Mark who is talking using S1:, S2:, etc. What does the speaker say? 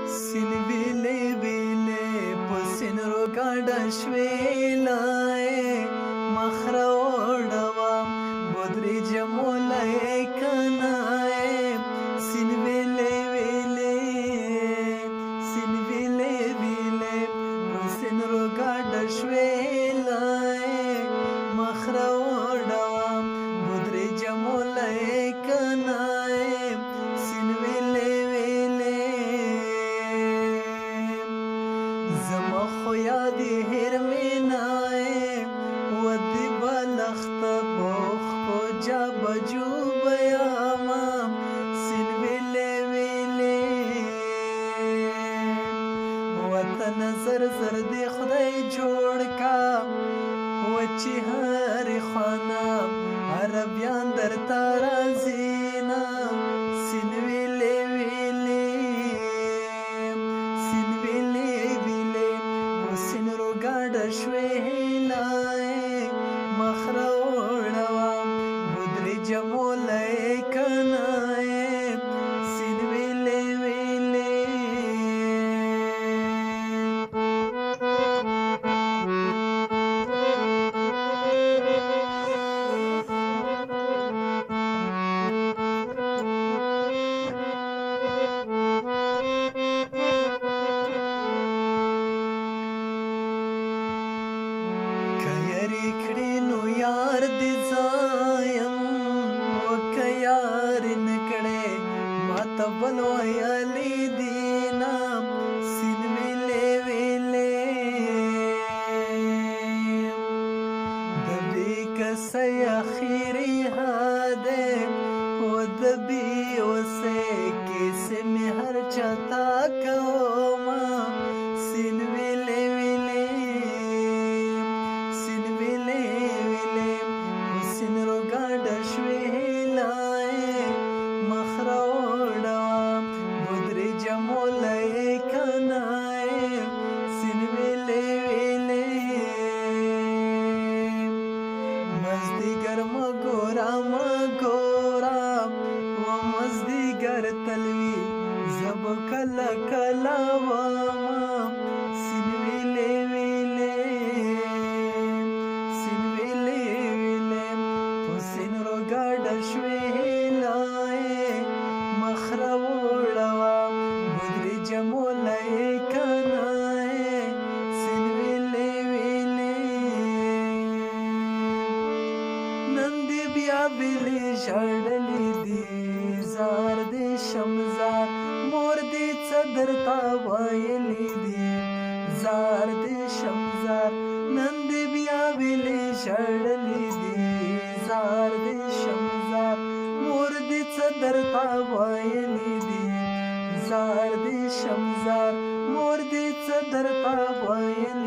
S1: Silvile vile pusin rogada shvelae makhra odava bodri jamolae kanae Silvile vile pusin rogada shvelae makhra odava bodri jamolae kanae زما خو یادی هر مینای ودی بلخت بوخ کو جا بجو بیاما سین ویلی وطن زر زر دی خدای جوړ کا وچی هر خوانا عربیان در تارازینا سین ویلی ګډه شوې لای مخره وړوا بدري جمولای کنای سین ویلې यार दिजायम वका यार नकड़े माता बनवायली दीना सिन वेले दबी कसय आखिरी हादे वो दबी उसे किसे में हर चाहता कौमा सिन वेले तलवी जब कला कला वामा सिन वेले पुसिन रोगाडा श्वेलाए मखरा वोड़वा बुद्री जमोलाए कनाए सिन वेले नंदी बिया बिली शाडली दी जार दे शमजार मोर दे चदरता वायली दे जार दे शमजार नंद बिया बिले शडली दे जार दे शमजार मोर दे चदरता वायली दे जार दे शमजार मोर दे चदरता वायली